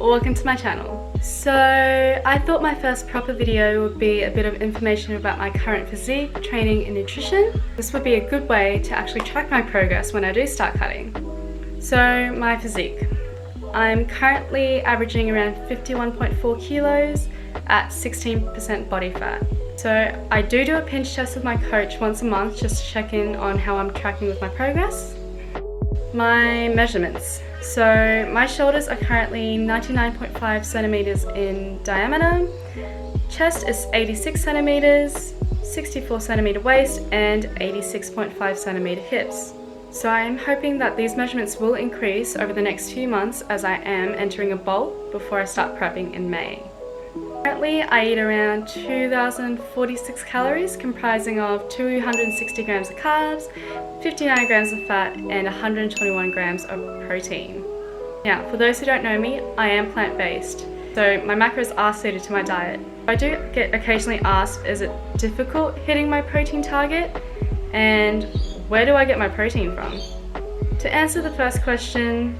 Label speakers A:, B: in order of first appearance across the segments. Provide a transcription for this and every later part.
A: welcome to my channel. So I thought my first proper video would be a bit of information about my current physique, training and nutrition. This would be a good way to actually track my progress when I do start cutting. So my physique. I'm currently averaging around 51.4 kilos at 16% body fat. So I do a pinch test with my coach once a month just to check in on how I'm tracking with my progress. My measurements. So my shoulders are currently 99.5 centimeters in diameter, chest is 86 centimeters, 64 centimeter waist and 86.5 centimeter hips. So I am hoping that these measurements will increase over the next few months as I am entering a bulk before I start prepping in May. Currently I eat around 2,046 calories comprising of 260 grams of carbs, 59 grams of fat and 121 grams of protein. Now for those who don't know me, I am plant-based, so my macros are suited to my diet. I do get occasionally asked, is it difficult hitting my protein target and where do I get my protein from? To answer the first question,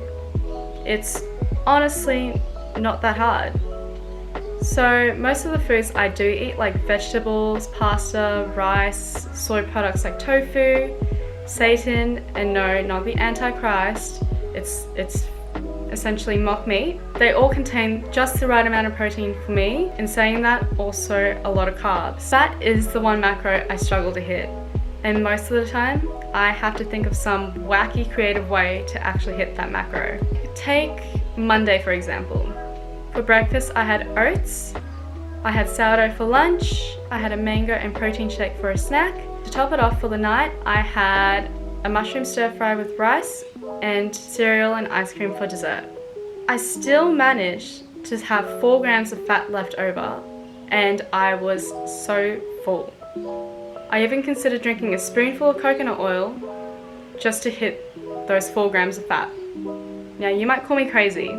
A: it's honestly not that hard. So most of the foods I do eat, like vegetables, pasta, rice, soy products like tofu, seitan, and no, not the Antichrist, it's essentially mock meat. They all contain just the right amount of protein for me. In saying that, also a lot of carbs. Fat is the one macro I struggle to hit. And most of the time, I have to think of some wacky creative way to actually hit that macro. Take Monday for example. For breakfast I had oats, I had sourdough for lunch, I had a mango and protein shake for a snack. To top it off for the night, I had a mushroom stir fry with rice and cereal and ice cream for dessert. I still managed to have 4 grams of fat left over and I was so full. I even considered drinking a spoonful of coconut oil just to hit those 4 grams of fat. Now you might call me crazy,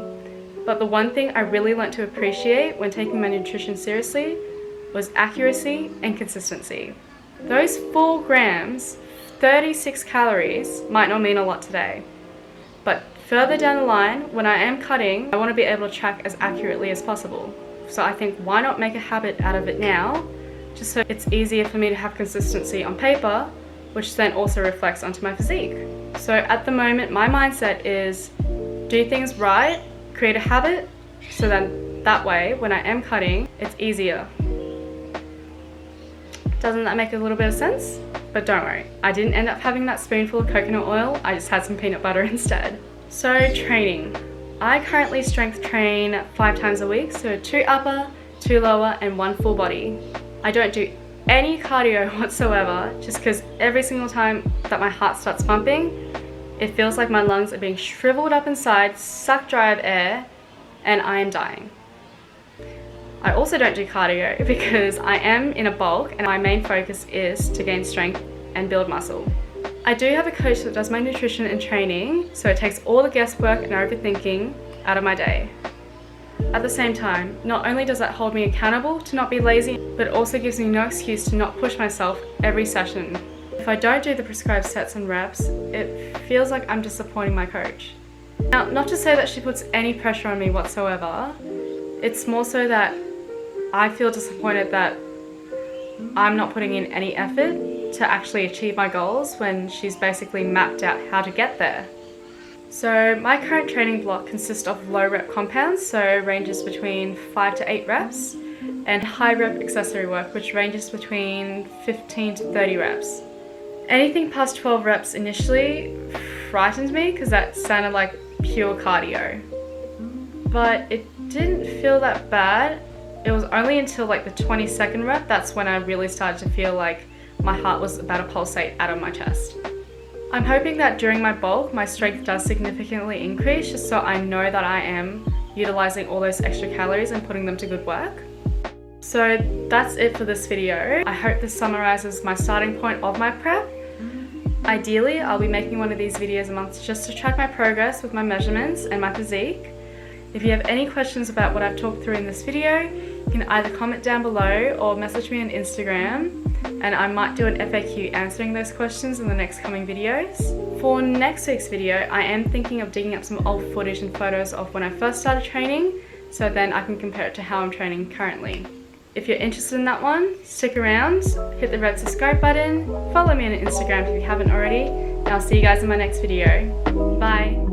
A: but the one thing I really learned to appreciate when taking my nutrition seriously was accuracy and consistency. Those 4 grams, 36 calories might not mean a lot today, but further down the line, when I am cutting, I want to be able to track as accurately as possible. So I think why not make a habit out of it now, just so it's easier for me to have consistency on paper, which then also reflects onto my physique. So at the moment, my mindset is do things right, create a habit, so then that way, when I am cutting, it's easier. Doesn't that make a little bit of sense? But don't worry, I didn't end up having that spoonful of coconut oil, I just had some peanut butter instead. So training. I currently strength train 5 times a week, so 2 upper, 2 lower, and 1 full body. I don't do any cardio whatsoever, just because every single time that my heart starts pumping, it feels like my lungs are being shriveled up inside, sucked dry of air, and I am dying. I also don't do cardio because I am in a bulk and my main focus is to gain strength and build muscle. I do have a coach that does my nutrition and training, so it takes all the guesswork and overthinking out of my day. At the same time, not only does that hold me accountable to not be lazy, but it also gives me no excuse to not push myself every session. If I don't do the prescribed sets and reps, it feels like I'm disappointing my coach. Now, not to say that she puts any pressure on me whatsoever, it's more so that I feel disappointed that I'm not putting in any effort to actually achieve my goals when she's basically mapped out how to get there. So my current training block consists of low rep compounds, so ranges between 5 to 8 reps, and high rep accessory work, which ranges between 15 to 30 reps. Anything past 12 reps initially frightened me because that sounded like pure cardio. But it didn't feel that bad. It was only until like the 22nd rep that's when I really started to feel like my heart was about to pulsate out of my chest. I'm hoping that during my bulk, my strength does significantly increase just so I know that I am utilizing all those extra calories and putting them to good work. So that's it for this video. I hope this summarizes my starting point of my prep. Ideally, I'll be making one of these videos a month just to track my progress with my measurements and my physique. If you have any questions about what I've talked through in this video, you can either comment down below or message me on Instagram, and I might do an FAQ answering those questions in the next coming videos. For next week's video, I am thinking of digging up some old footage and photos of when I first started training so then I can compare it to how I'm training currently. If you're interested in that one, stick around, hit the red subscribe button, follow me on Instagram if you haven't already, and I'll see you guys in my next video. Bye!